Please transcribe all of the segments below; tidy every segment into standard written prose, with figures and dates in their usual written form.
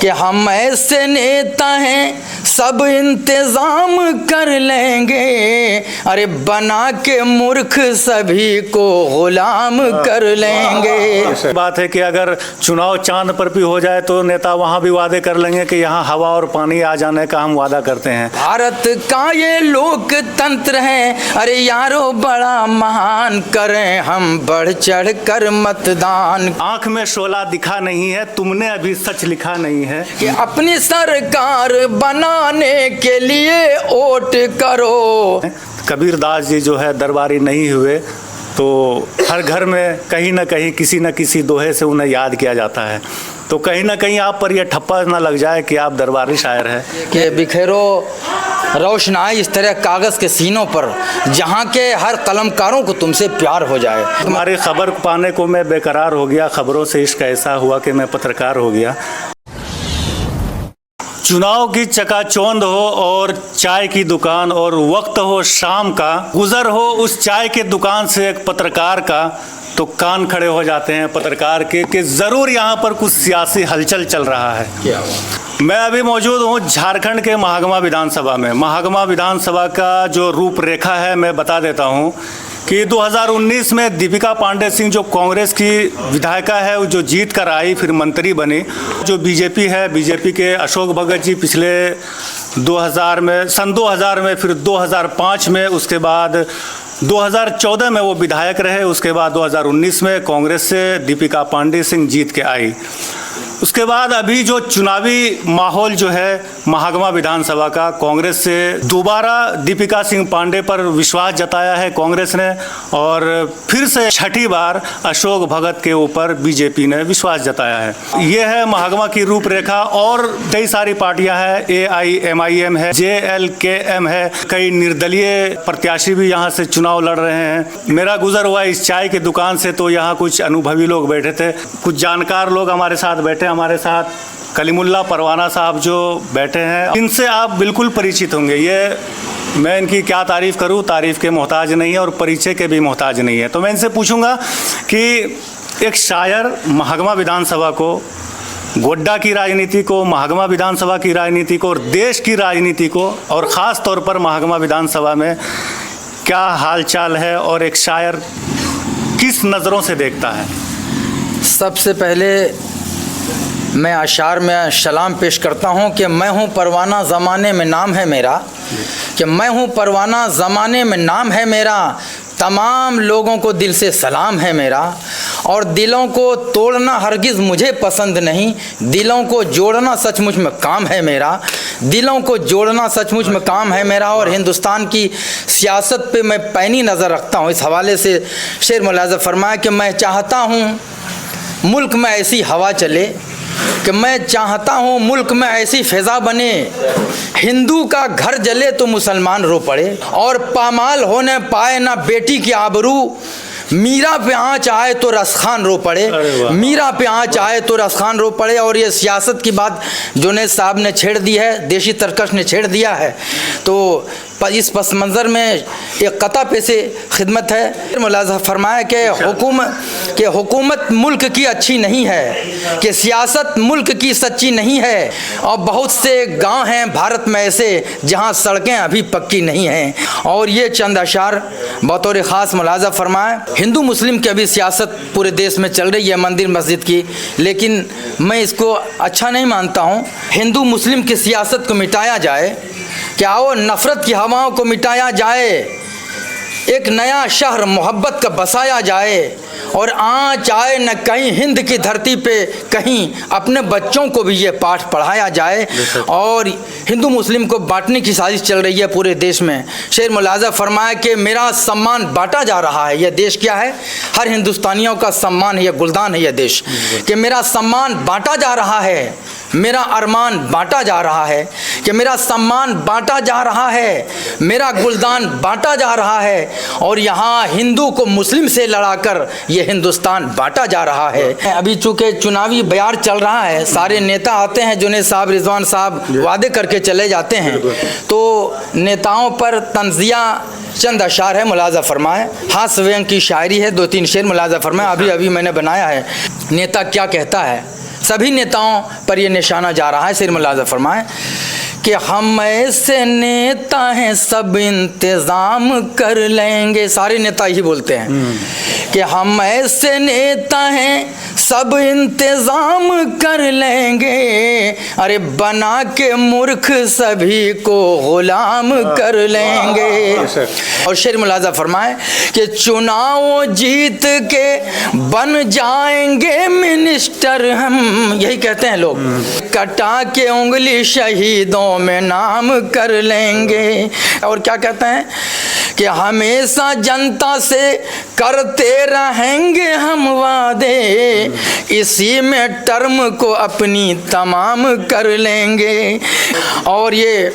कि हम ऐसे नेता हैं सब इंतजाम कर लेंगे, अरे बना के मूर्ख सभी को गुलाम कर लेंगे। बात है कि अगर चुनाव चांद पर भी हो जाए तो नेता वहां भी वादे कर लेंगे कि यहाँ हवा और पानी आ जाने का हम वादा करते हैं। भारत का ये लोकतंत्र है, अरे यारो बड़ा महान, करें हम बढ़ चढ़ कर मतदान। आंख में शोला दिखा नहीं है, तुमने अभी सच लिखा नहीं है कि अपनी सरकार बनाने के लिए वोट करो। कबीरदास जी जो है दरबारी नहीं हुए तो हर घर में कहीं ना कहीं किसी न किसी दोहे से उन्हें याद किया जाता है, तो कहीं ना कहीं आप पर यह ठप्पा ना लग जाए कि आप दरबारी शायर हैं। कि बिखेरो रोशनाई इस तरह कागज़ के सीनों पर जहाँ के हर कलमकारों को तुमसे प्यार हो जाए। तुम्हारी खबर पाने को मैं बेकरार हो गया, खबरों से इश्क ऐसा हुआ कि मैं पत्रकार हो गया। चुनाव की चकाचौंध हो और चाय की दुकान और वक्त हो शाम का, गुजर हो उस चाय के दुकान से एक पत्रकार का, तो कान खड़े हो जाते हैं पत्रकार के कि ज़रूर यहाँ पर कुछ सियासी हलचल चल रहा है। मैं अभी मौजूद हूँ झारखंड के महागमा विधानसभा में। महागमा विधानसभा का जो रूपरेखा है मैं बता देता हूँ कि 2019 में दीपिका पांडे सिंह जो कांग्रेस की विधायिका है जो जीत कर आई, फिर मंत्री बनी। जो बीजेपी है, बीजेपी के अशोक भगत जी पिछले 2000 में, सन 2000 में, फिर 2005 में, उसके बाद 2014 में वो विधायक रहे। उसके बाद 2019 में कांग्रेस से दीपिका पांडे सिंह जीत के आई। उसके बाद अभी जो चुनावी माहौल जो है महागमा विधानसभा का, कांग्रेस से दोबारा दीपिका सिंह पांडे पर विश्वास जताया है कांग्रेस ने, और फिर से छठी बार अशोक भगत के ऊपर बीजेपी ने विश्वास जताया है। ये है महागमा की रूपरेखा। और कई सारी पार्टियां हैं, AIMIM है, JLKM है, कई निर्दलीय प्रत्याशी भी यहाँ से चुनाव लड़ रहे हैं। मेरा गुजर हुआ इस चाय की दुकान से तो यहाँ कुछ अनुभवी लोग बैठे थे, कुछ जानकार लोग हमारे साथ बैठे। हमारे साथ कलीमुल्ला परवाना साहब जो बैठे हैं, इनसे आप बिल्कुल परिचित होंगे। ये मैं इनकी क्या तारीफ़ करूं, तारीफ़ के मोहताज नहीं है और परिचय के भी मोहताज नहीं है। तो मैं इनसे पूछूंगा कि एक शायर महागमा विधानसभा को, गोड्डा की राजनीति को, महागमा विधानसभा की राजनीति को और देश की राजनीति को, और ख़ास तौर पर महागमा विधानसभा में क्या हालचाल है और एक शायर किस नज़रों से देखता है। सबसे पहले मैं अशार में सलाम पेश करता हूँ कि मैं हूँ परवाना ज़माने में नाम है मेरा, कि मैं हूँ परवाना ज़माने में नाम है मेरा, तमाम लोगों को दिल से सलाम है मेरा। और दिलों को तोड़ना हरगिज़ मुझे पसंद नहीं, दिलों को जोड़ना सचमुच में काम है मेरा, दिलों को जोड़ना सचमुच में काम है मेरा। और हिंदुस्तान की सियासत पे मैं पैनी नज़र रखता हूँ। इस हवाले से शेर मुलाज़ा फरमाया कि मैं चाहता हूँ मुल्क में ऐसी हवा चले, कि मैं चाहता हूँ मुल्क में ऐसी फ़िज़ा बने, हिंदू का घर जले तो मुसलमान रो पड़े, और पामाल होने पाए ना बेटी की आबरू, मीरा पे आँच आए तो रसखान रो पड़े, मीरा पे आँच आए तो रसखान रो पड़े। और ये सियासत की बात जुनैद साहब ने छेड़ दी है, देशी तरकश ने छेड़ दिया है, तो इस पस मंज़र में एक कता पे से खिदमत है। मुलाज़ा फरमाया कि हुकूमत मुल्क की अच्छी नहीं है, कि सियासत मुल्क की सच्ची नहीं है, और बहुत से गांव हैं भारत में ऐसे जहां सड़कें अभी पक्की नहीं हैं। और ये चंद अशार बतौर ख़ास मुलाज़ा फरमाया। हिंदू मुस्लिम की अभी सियासत पूरे देश में चल रही है, मंदिर मस्जिद की, लेकिन मैं इसको अच्छा नहीं मानता हूँ। हिंदू मुस्लिम की सियासत को मिटाया जाए, क्या वो नफ़रत की हवाओं को मिटाया जाए, एक नया शहर मोहब्बत का बसाया जाए, और आँच आए न कहीं हिंद की धरती पे कहीं अपने बच्चों को भी ये पाठ पढ़ाया जाए। और हिंदू मुस्लिम को बांटने की साजिश चल रही है पूरे देश में। शेर मुलाज़ा फरमाया कि मेरा सम्मान बांटा जा रहा है। यह देश क्या है? हर हिंदुस्तानियों का सम्मान है, यह गुलदान है यह देश, कि मेरा सम्मान बांटा जा रहा है, मेरा अरमान बांटा जा रहा है, कि मेरा सम्मान बांटा जा रहा है, मेरा गुलदान बांटा जा रहा है, और यहाँ हिंदू को मुस्लिम से लड़ाकर ये हिंदुस्तान बांटा जा रहा है। अभी चूँकि चुनावी बयार चल रहा है, सारे नेता आते हैं, जुनैद साहब, रिजवान साहब वादे करके चले जाते हैं, तो नेताओं पर तंज़िया चंद अशार है, मुलाज़ा फरमाए। हास्य व्यंग की शायरी है, 2-3 शेर मुलाज़ा फरमाए। अभी मैंने बनाया है, नेता क्या कहता है। सभी नेताओं पर ये निशाना जा रहा है। शेर मुलाजा फरमाएं कि हम ऐसे नेता हैं सब इंतज़ाम कर लेंगे। सारे नेता ही बोलते हैं कि हम ऐसे नेता हैं सब इंतज़ाम कर लेंगे, अरे बना के मूर्ख सभी को गुलाम कर लेंगे। और शेर मुलाजा फरमाए कि चुनाव जीत के बन जाएंगे मिनिस्टर हम, यही कहते हैं लोग, कटा के उंगली शहीदों में नाम कर लेंगे। और क्या कहते हैं कि हमेशा जनता से करते रहेंगे हम वादे, इसी में टर्म को अपनी तमाम कर लेंगे। और ये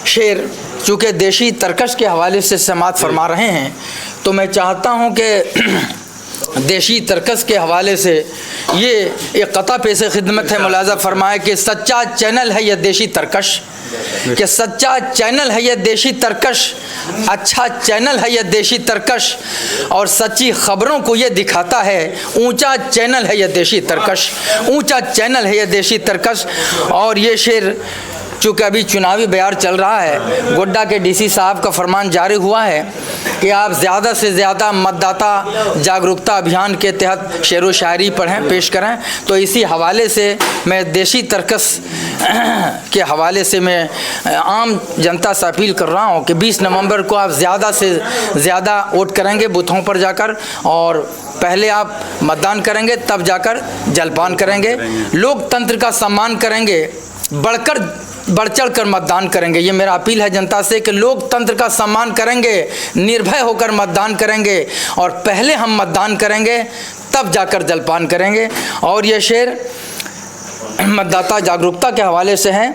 शेर चूँकि देशी तरकश के हवाले से समाअत फरमा रहे हैं, तो मैं चाहता हूँ कि देशी तरकस के हवाले से ये एक कता पेश खिदमत है। मुलाजा फरमाए कि सच्चा चैनल है यह देशी तरकश, कि सच्चा चैनल है यह देशी तरकश, अच्छा चैनल है यह देशी तरकश, और सच्ची खबरों को यह दिखाता है। ऊंचा चैनल है यह देशी तरकश, ऊंचा चैनल है यह देशी तरकश। और ये शेर चूँकि अभी चुनावी बयार चल रहा है, गोड्डा के डीसी साहब का फरमान जारी हुआ है कि आप ज़्यादा से ज़्यादा मतदाता जागरूकता अभियान के तहत शेर व शायरी पढ़ें, पेश करें। तो इसी हवाले से मैं देशी तरकस के हवाले से मैं आम जनता से अपील कर रहा हूँ कि 20 नवंबर को आप ज़्यादा से ज़्यादा वोट करेंगे बूथों पर जाकर, और पहले आप मतदान करेंगे तब जाकर जलपान करेंगे, लोकतंत्र का सम्मान करेंगे, बढ़ चढ़ कर मतदान करेंगे। ये मेरा अपील है जनता से कि लोकतंत्र का सम्मान करेंगे, निर्भय होकर मतदान करेंगे, और पहले हम मतदान करेंगे तब जाकर जलपान करेंगे। और ये शेर मतदाता जागरूकता के हवाले से है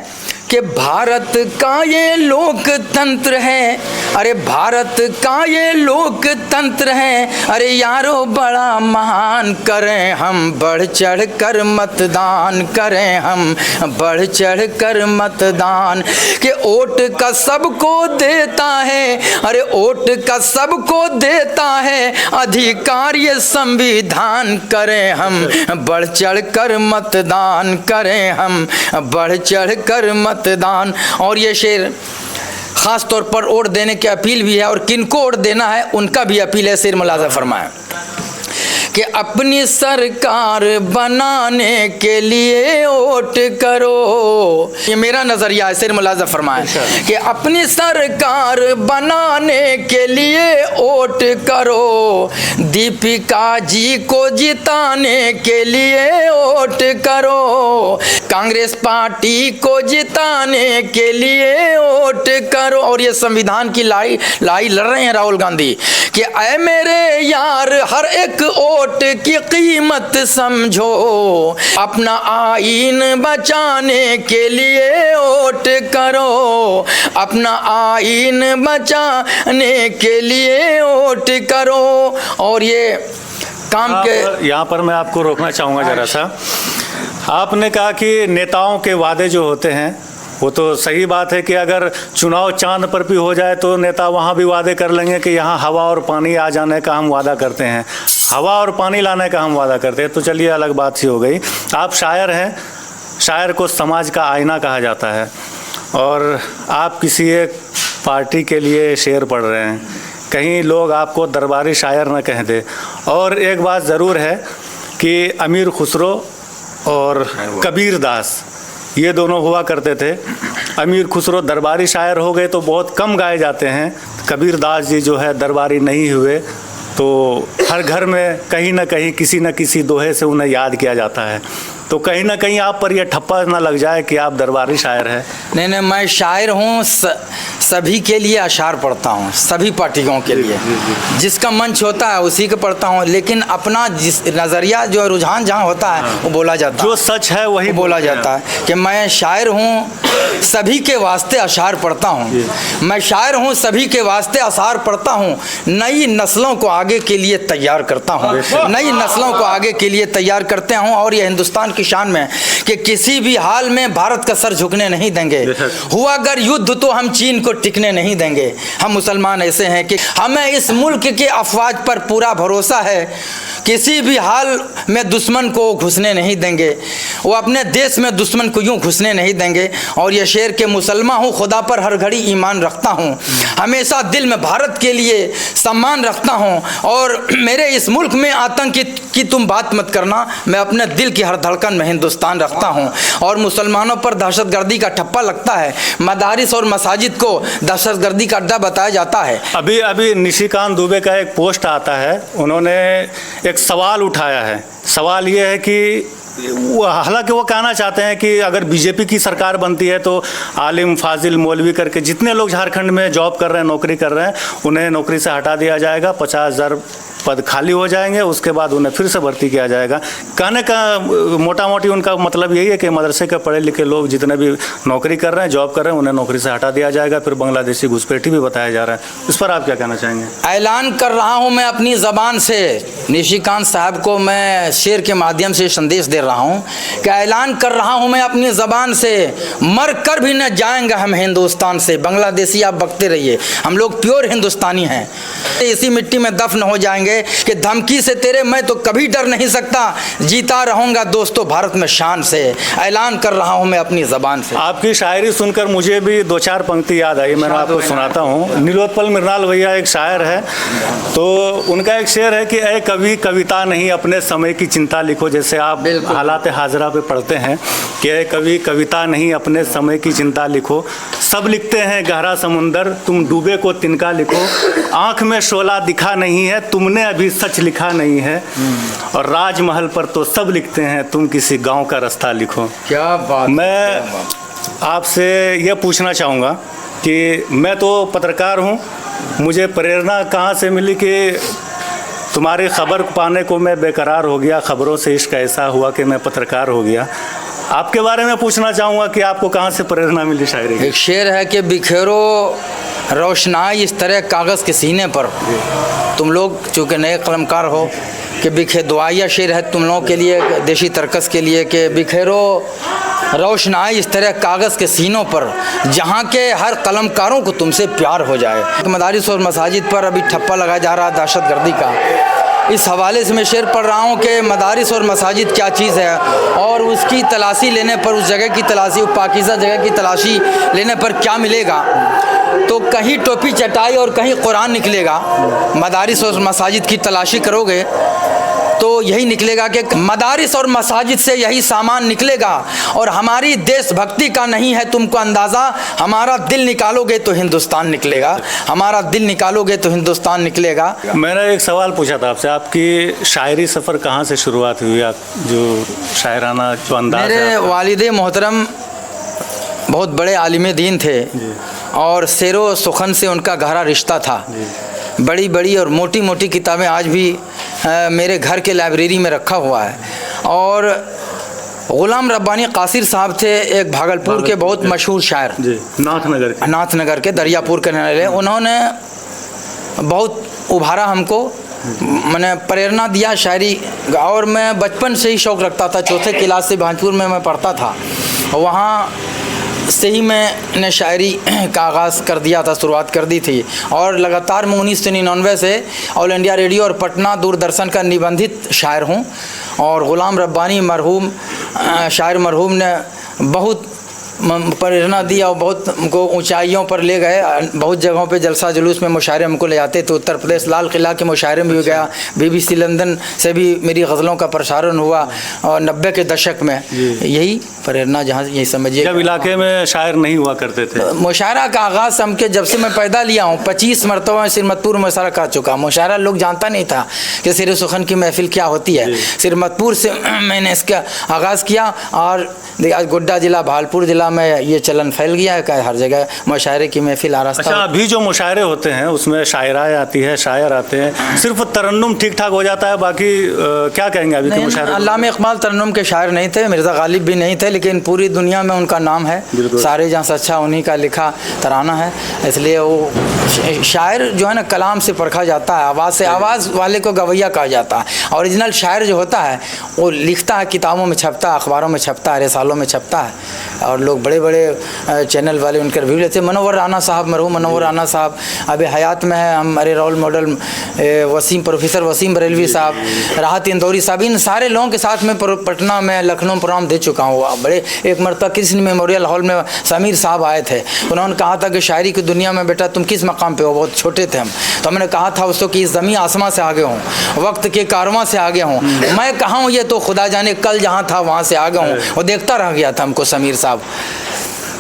कि भारत का ये लोकतंत्र है, अरे भारत का ये लोकतंत्र है, अरे यारो बड़ा महान, करें हम बढ़ चढ़ कर मतदान, करें हम बढ़ चढ़ कर मतदान। कि वोट का सबको देता है, अरे वोट का सबको देता है अधिकार ये संविधान, करें हम बढ़ चढ़ कर मतदान, करें हम बढ़ चढ़ कर मतदान। और ये शेर ख़ास तौर पर वोट देने की अपील भी है, और किनको वोट देना है उनका भी अपील है। शेर मुलाजा फरमाएं कि अपनी सरकार बनाने के लिए वोट करो, ये मेरा नज़रिया है। शेर मुलाजा फरमाएं कि अपनी सरकार बनाने के लिए वोट करो, दीपिका जी को जिताने के लिए वोट करो, कांग्रेस पार्टी को जिताने के लिए वोट करो। और ये संविधान की लाई लड़ रहे हैं राहुल गांधी कि ऐ मेरे यार हर एक वोट की कीमत समझो, अपना आईन बचाने के लिए वोट करो, अपना आईन बचाने के लिए वोट करो। और ये काम के यहाँ पर मैं आपको रोकना चाहूँगा ज़रा सा। आपने कहा कि नेताओं के वादे जो होते हैं वो तो सही बात है कि अगर चुनाव चांद पर भी हो जाए तो नेता वहाँ भी वादे कर लेंगे कि यहाँ हवा और पानी आ जाने का हम वादा करते हैं, हवा और पानी लाने का हम वादा करते हैं। तो चलिए अलग बात सी हो गई। आप शायर हैं, शायर को समाज का आईना कहा जाता है, और आप किसी एक पार्टी के लिए शेर पढ़ रहे हैं, कहीं लोग आपको दरबारी शायर न कह दे। और एक बात ज़रूर है कि अमीर खुसरो और कबीर दास ये दोनों हुआ करते थे। अमीर खुसरो दरबारी शायर हो गए तो बहुत कम गाए जाते हैं, कबीर दास जी जो है दरबारी नहीं हुए तो हर घर में कहीं ना कहीं किसी न किसी दोहे से उन्हें याद किया जाता है। तो कहीं ना कहीं आप पर यह ठप्पा ना लग जाए कि आप दरबारी शायर हैं। नहीं, मैं शायर हूँ, सभी के लिए अशार पढ़ता हूँ, सभी पार्टियों के लिए, जिसका मंच होता है उसी को पढ़ता हूँ, लेकिन अपना जिस नज़रिया जो रुझान जहाँ होता है वो बोला जाता है, जो सच है वही बोला जाता है। कि मैं शायर हूँ, सभी के वास्ते अशार पढ़ता हूँ, मैं शायर हूँ, सभी के वास्ते अशार पढ़ता हूँ, नई नस्लों को आगे के लिए तैयार करता हूँ, नई नस्लों को आगे के लिए तैयार करते हूँ। और ये हिंदुस्तान की शान में कि किसी भी हाल में भारत का सर झुकने नहीं देंगे। हुआ अगर युद्ध तो हम चीन को टिकने नहीं देंगे। हम मुसलमान ऐसे हैं कि हमें इस मुल्क के अफवाज पर पूरा भरोसा है, किसी भी हाल में दुश्मन को घुसने नहीं देंगे, वो अपने देश में दुश्मन को यूं घुसने नहीं देंगे। और ये शेर के मुसलमान हूँ, खुदा पर हर घड़ी ईमान रखता हूँ, हमेशा दिल में भारत के लिए सम्मान रखता हूँ। और मेरे इस मुल्क में आतंक की तुम बात मत करना, मैं अपने दिल की हर धड़कन में हिंदुस्तान रखता हूँ। और मुसलमानों पर दहशतगर्दी का ठप्पा लगता है, मदारिस और मसाजिद को दहशतगर्दी का अड्डा बताया जाता है। अभी निशिकांत दुबे का एक पोस्ट आता है, उन्होंने एक सवाल उठाया है। सवाल ये है कि हालांकि वो कहना चाहते हैं कि अगर बीजेपी की सरकार बनती है तो आलिम फाजिल मौलवी करके जितने लोग झारखंड में जॉब कर रहे हैं, नौकरी कर रहे हैं, उन्हें नौकरी से हटा दिया जाएगा, 50,000 पद खाली हो जाएंगे, उसके बाद उन्हें फिर से भर्ती किया जाएगा। कहने का मोटा मोटी उनका मतलब यही है कि मदरसे के पढ़े लिखे लोग जितने भी नौकरी कर रहे हैं, जॉब कर रहे हैं, उन्हें नौकरी से हटा दिया जाएगा। फिर बांग्लादेशी घुसपैठी भी बताया जा रहा है। इस पर आप क्या कहना चाहेंगे? ऐलान कर रहा हूँ मैं अपनी ज़बान से, निशिकांत साहब को मैं शेर के माध्यम से संदेश दे रहा हूँ कि ऐलान कर रहा हूँ मैं अपनी ज़बान से, मर कर भी न जाएंगे हम हिंदुस्तान से। बांग्लादेशी आप बकते रहिए, हम लोग प्योर हिंदुस्तानी हैं, इसी मिट्टी में दफन हो जाएंगे कि धमकी से तेरे मैं तो कभी डर नहीं सकता, जीता रहूंगा दोस्तों भारत में शान से। ऐलान कर रहा हूं मैं अपनी ज़बान से। आपकी शायरी सुनकर मुझे भी 2-4 पंक्ति याद आई, मैं आपको सुनाता हूँ। नीलोत्पल मृणाल भैया एक शायर है, तो उनका एक शेर है कि ऐ कवि कविता नहीं अपने समय की चिंता लिखो। जैसे आप हालात हाजरा पे पढ़ते हैं कि ऐ कवि कविता नहीं अपने समय की चिंता लिखो, सब लिखते हैं गहरा समुंदर, तुम डूबे को तिनका लिखो, आँख में शोला दिखा नहीं है, तुमने अभी सच लिखा नहीं है, और राजमहल पर तो सब लिखते हैं, तुम किसी गांव का रास्ता लिखो। क्या बात। मैं आपसे यह पूछना चाहूँगा कि मैं तो पत्रकार हूँ, मुझे प्रेरणा कहाँ से मिली कि तुम्हारी खबर पाने को मैं बेकरार हो गया, खबरों से इश्क ऐसा हुआ कि मैं पत्रकार हो गया। आपके बारे में पूछना चाहूँगा कि आपको कहाँ से प्रेरणा मिली शायरी? एक शेर है कि बिखेरो रोशनाई इस तरह कागज़ के सीने पर, तुम लोग चूँकि नए कलमकार हो कि बिखे दुआया शेर है तुम लोगों के लिए, देशी तर्कस के लिए, कि बिखेरो रोशनाई इस तरह कागज़ के सीनों पर, जहाँ के हर कलमकारों को तुमसे प्यार हो जाए। मदारिस और मसाजिद पर अभी ठप्पा लगाया जा रहा है दहशतगर्दी का, इस हवाले से मैं शेर पढ़ रहा हूँ कि मदारिस और मसाजिद क्या चीज़ है, और उसकी तलाशी लेने पर, उस जगह की तलाशी, उस पाकीज़ा जगह की तलाशी लेने पर क्या मिलेगा? तो कहीं टोपी चटाई और कहीं कुरान निकलेगा। मदारिस और मसाजिद की तलाशी करोगे तो यही निकलेगा कि मदारिस और मसाजिद से यही सामान निकलेगा। और हमारी देशभक्ति का नहीं है तुमको अंदाज़ा, हमारा दिल निकालोगे तो हिंदुस्तान निकलेगा, हमारा दिल निकालोगे तो हिंदुस्तान निकलेगा। मैंने एक सवाल पूछा था आपसे, आपकी शायरी सफ़र कहाँ से शुरुआत हुई? आप जो शायराना जो अंदाज़ है। मेरे वालिद मोहतरम बहुत बड़े आलिम दीन थे और शेरो सुखन से उनका गहरा रिश्ता था। बड़ी बड़ी और मोटी मोटी किताबें आज भी मेरे घर के लाइब्रेरी में रखा हुआ है। और ग़ुलाम रब्बानी कासिर साहब थे, एक भागलपुर के बहुत मशहूर शायर, नाथनगर के दरियापुर के रहने वाले। उन्होंने बहुत उभारा हमको, मैंने प्रेरणा दिया शायरी। और मैं बचपन से ही शौक़ रखता था, चौथे क्लास से भांजपुर में मैं पढ़ता था, वहाँ से ही मैंने शायरी का आगाज़ कर दिया था, शुरुआत कर दी थी। और लगातार मैं 1999 से ऑल इंडिया रेडियो और पटना दूरदर्शन का निबंधित शायर हूँ। और ग़ुलाम रब्बानी मरहूम शायर मरहूम ने बहुत प्रेरणा दी और बहुत हमको ऊंचाइयों पर ले गए। बहुत जगहों पे जलसा जुलूस में मुशायरे हमको ले जाते थे। उत्तर प्रदेश लाल किला के मुशायरे में भी गया, BBC लंदन से भी मेरी गज़लों का प्रसारण हुआ और 90 के दशक में। यही प्रेरणा जहाँ यही समझिए। जब इलाके में शायर नहीं हुआ करते थे, मुशायरा का आगाज़ हमके जब से मैं पैदा लिया हूँ 25 मरतबा में सिरमतपुर मुशायरा कर चुका। मुशायरा लोग जानता नहीं था कि शेर सुखन की महफिल क्या होती है। सिरमतपुर से मैंने इसका आगाज़ किया और आज गोड्डा ज़िला, भागलपुर ज़िला, अल्लाह में ये चलन फैल गया है कि हर जगह मुशायरे की महफिल आरास्ता। अच्छा, अभी जो मुशायरे होते हैं उसमें शायराएँ आती है, शायर आते हैं, सिर्फ तरन्नुम ठीक ठाक हो जाता है, बाकी क्या कहेंगे अभी के मुशायरे? अल्लामा इकबाल तरन्नुम के शायर नहीं थे, मिर्ज़ा गालिब भी नहीं थे, लेकिन पूरी दुनिया में उनका नाम है, सारे जहाँ से अच्छा उन्हीं का लिखा तराना है। इसलिए वो शायर जो है ना कलाम से परखा जाता है, आवाज़ से, आवाज़ वाले को गवैया कहा जाता है। ओरिजिनल शायर जो होता है वो लिखता है, किताबों में छपता है, अखबारों में छपता है, रिसालों में छपता है, और लोग बड़े बड़े चैनल वाले उनके रिव्यू लेते हैं। मनोवर राना साहब, मरहूम मनोवर राना साहब अभी हयात में है, हमारे role model Wasim, professor Wasim Barelvi साहब, राहत इंदौरी साहब, इन सारे लोगों के साथ में पटना में, लखनऊ प्रोग्राम दे चुका हूँ। बड़े एक मरतबा कृष्ण मेमोरियल हॉल में समीर साहब आए थे, उन्होंने कहा था कि शायरी की दुनिया में बेटा तुम किस मकाम पे हो, बहुत छोटे थे हम, तो हमने कहा था उसको कि ज़मीन आसमां से आगे हूँ, वक्त के कारवां से आगे हूँ, मैं कहाँ हूँ ये तो खुदा जाने, कल जहाँ था वहाँ से आगे हूँ। वो देखता रह गया था हमको समीर साहब।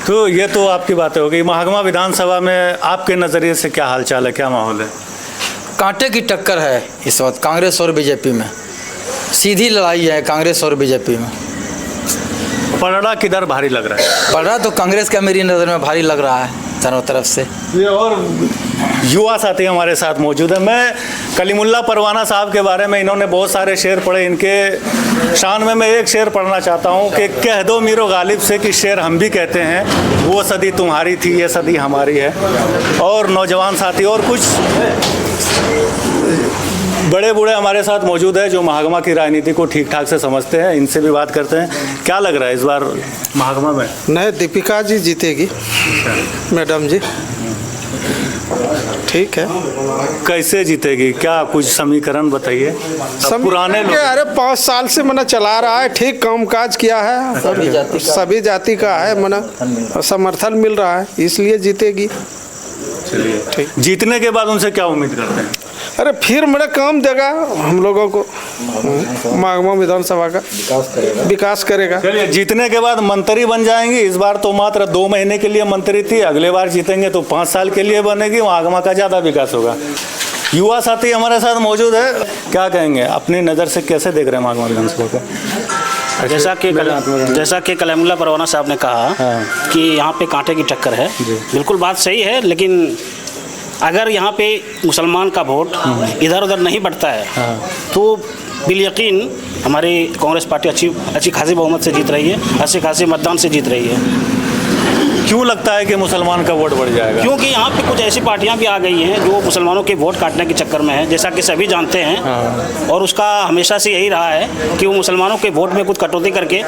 तो ये तो आपकी बातें हो गई। महागमा विधानसभा में आपके नज़रिए से क्या हालचाल है, क्या माहौल है? कांटे की टक्कर है इस वक्त कांग्रेस और बीजेपी में, सीधी लड़ाई है कांग्रेस और बीजेपी में। पलड़ा किधर भारी लग रहा है? पलड़ा तो कांग्रेस का मेरी नज़र में भारी लग रहा है चारों तरफ से। ये और युवा साथी हमारे साथ मौजूद है। मैं कलीमुल्लाह परवाना साहब के बारे में, इन्होंने बहुत सारे शेर पढ़े, इनके शान में मैं एक शेर पढ़ना चाहता हूँ कि कह दो मीरो गालिब से कि शेर हम भी कहते हैं, वो सदी तुम्हारी थी ये सदी हमारी है। और नौजवान साथी और कुछ बड़े बूढ़े हमारे साथ मौजूद है जो महागमा की राजनीति को ठीक ठाक से समझते हैं, इनसे भी बात करते हैं। क्या लग रहा है इस बार महागमा में? नहीं, दीपिका जी जीतेगी मैडम जी। ठीक है। कैसे जीतेगी, क्या कुछ समीकरण बताइए? पुराने लोग, अरे 5 साल से मना चला रहा है, ठीक काम काज किया है, सभी जाति का है मना समर्थन मिल रहा है, इसलिए जीतेगी। चलिए ठीक। जीतने के बाद उनसे क्या उम्मीद करते हैं? अरे फिर मेरा काम देगा हम लोगों को, महागमा विधानसभा का विकास करेगा। चलिए, जीतने के बाद मंत्री बन जाएंगी। इस बार तो मात्र 2 महीने के लिए मंत्री थी, अगले बार जीतेंगे तो 5 साल के लिए बनेगी, महागमा का ज़्यादा विकास होगा। युवा साथी हमारे साथ मौजूद है, क्या कहेंगे, अपनी नज़र से कैसे देख रहे हैं महागमा विधानसभा को? जैसा कि कलीमुल्लाह परवाना साहब ने कहा कि यहाँ पे कांटे की टक्कर है, बिल्कुल बात सही है, लेकिन अगर यहाँ पे मुसलमान का वोट इधर उधर नहीं बढ़ता है तो बिलयकीन हमारी कांग्रेस पार्टी अच्छी खासी बहुमत से जीत रही है, अच्छे खासे मतदान से जीत रही है। क्यों लगता है कि मुसलमान का वोट बढ़ जाएगा? क्योंकि यहाँ पे कुछ ऐसी पार्टियाँ भी आ गई हैं जो मुसलमानों के वोट काटने के चक्कर में है, जैसा कि सभी जानते हैं, और उसका हमेशा से यही रहा है कि वो मुसलमानों के वोट में कुछ कटौती करके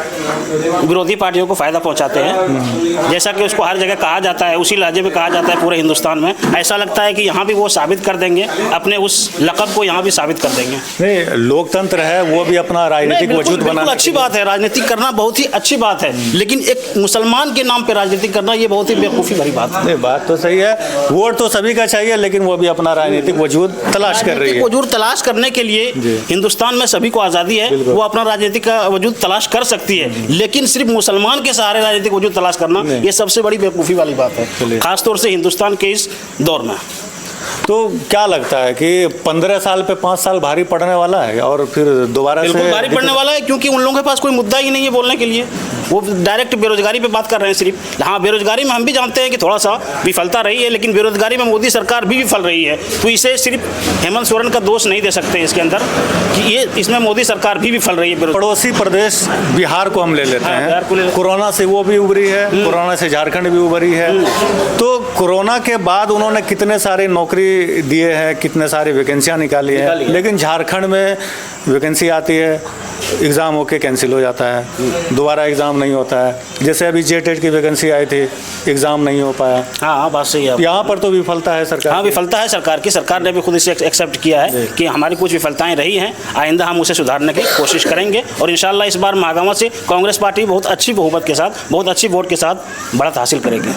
विरोधी पार्टियों को फ़ायदा पहुँचाते हैं। जैसा कि उसको हर जगह कहा जाता है, उसी लहजे में कहा जाता है पूरे हिंदुस्तान में, ऐसा लगता है कि यहाँ भी वो साबित कर देंगे, अपने उस लक़ब को यहाँ भी साबित कर देंगे। नहीं, लोकतंत्र है, वो भी अपना राजनीतिक वजूद बना, अच्छी बात है, राजनीति करना बहुत ही अच्छी बात है, लेकिन एक मुसलमान के नाम पर राजनीति करना ये बहुत ही बेवकूफ़ी भरी बात है। नहीं, बात तो सही है, वोट तो सभी का चाहिए, लेकिन वो भी अपना राजनीतिक वजूद तलाश कर रही है। वजूद तलाश करने के लिए हिंदुस्तान में सभी को आज़ादी है, वो अपना राजनीतिक का वजूद तलाश कर सकती है, लेकिन सिर्फ मुसलमान के सहारे राजनीतिक वजूद तलाश करना ये सबसे बड़ी बेवकूफ़ी वाली बात है, खासतौर से हिंदुस्तान के इस दौर में। तो क्या लगता है कि 15 साल पे 5 साल भारी पड़ने वाला है और फिर दोबारा से भारी पड़ने वाला है, क्योंकि उन लोगों के पास कोई मुद्दा ही नहीं है बोलने के लिए, वो डायरेक्ट बेरोजगारी पे बात कर रहे हैं सिर्फ। हाँ, बेरोजगारी में हम भी जानते हैं कि थोड़ा सा विफलता रही है, लेकिन बेरोजगारी में मोदी सरकार भी विफल रही है, तो इसे सिर्फ हेमंत सोरेन का दोष नहीं दे सकते इसके अंदर कि ये इसमें मोदी सरकार भी विफल रही है। पड़ोसी प्रदेश बिहार को हम ले लेते हैं, कोरोना से वो भी उभरी है, कोरोना से झारखंड भी उभरी है, तो कोरोना के बाद उन्होंने कितने सारे नौकरी दिए हैं, कितने सारी वैकेंसियाँ निकाली हैं, लेकिन झारखंड में वैकेंसी आती है, एग्ज़ाम होके कैंसिल हो जाता है, दोबारा एग्ज़ाम नहीं होता है। जैसे अभी जेटेट की वैकेंसी आई थी, एग्ज़ाम नहीं हो पाया। हाँ, बात सही है। यहाँ पर तो विफलता है सरकार। हाँ, विफलता है सरकार की, सरकार ने भी खुद इसे एक्सेप्ट किया है कि हमारी कुछ विफलताएं रही हैं, आइंदा हम उसे सुधारने की कोशिश करेंगे, और इंशाल्लाह इस बार महागमा से कांग्रेस पार्टी बहुत अच्छी बहुमत के साथ, बहुत अच्छी वोट के साथ बढ़त हासिल करेगी।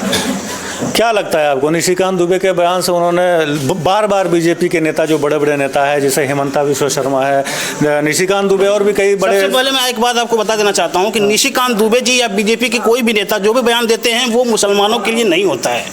क्या लगता है आपको, निशिकांत दुबे के बयान से उन्होंने बार बार बीजेपी के नेता, जो बड़े बड़े नेता है जैसे हेमंता विश्व शर्मा है, निशिकांत दुबे और भी कई बड़े। सबसे पहले मैं एक बात आपको बता देना चाहता हूं कि निशिकांत दुबे जी या बीजेपी के कोई भी नेता जो भी बयान देते हैं वो मुसलमानों के लिए नहीं होता है,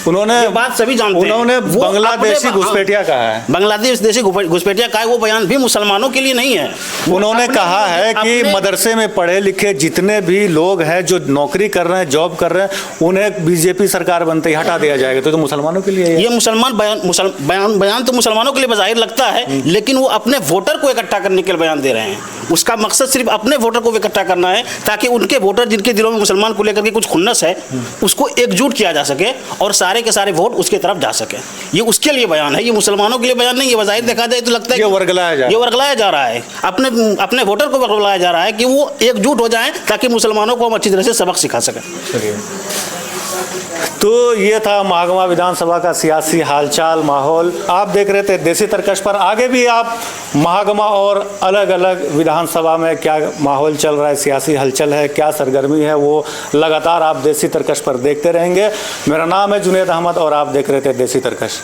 उन्होंने ये बात सभी जानते हैं। उन्होंने वो बांग्लादेशी अपने- घुसपैठिया कहा है। बांग्लादेश देशी घुसपैठिया का वो बयान भी मुसलमानों के लिए नहीं है। उन्होंने अपने- कहा है कि अपने- मदरसे में पढ़े लिखे जितने भी लोग हैं जो नौकरी कर रहे हैं, जॉब कर रहे हैं, उन्हें बीजेपी सरकार बनते ही हटा दिया जाएगा। तो मुसलमानों के लिए ये मुसलमान बयान तो मुसलमानों के लिए बज़ाहिर लगता है, लेकिन वो अपने वोटर को इकट्ठा करने के लिए बयान दे रहे हैं। उसका मकसद सिर्फ अपने वोटर को इकट्ठा करना है, ताकि उनके वोटर जिनके दिलों में मुसलमान को लेकर के कुछ खुन्नस है, उसको एकजुट किया जा सके और सारे के सारे वोट उसके तरफ जा सके। ये उसके लिए बयान है, ये मुसलमानों के लिए बयान नहीं है। बज़ाहिर देखा जाए तो लगता है ये वर्गलाया जा रहा है। अपने वोटर को वर्गलाया जा रहा है कि वो एकजुट हो जाएं, ताकि मुसलमानों को हम अच्छी तरह से सबक सिखा सकें। तो ये था महागमा विधानसभा का सियासी हालचाल माहौल। आप देख रहे थे देसी तरकश पर। आगे भी आप महागमा और अलग अलग विधानसभा में क्या माहौल चल रहा है, सियासी हलचल है, क्या सरगर्मी है, वो लगातार आप देसी तरकश पर देखते रहेंगे। मेरा नाम है जुनेद अहमद और आप देख रहे थे देसी तरकश।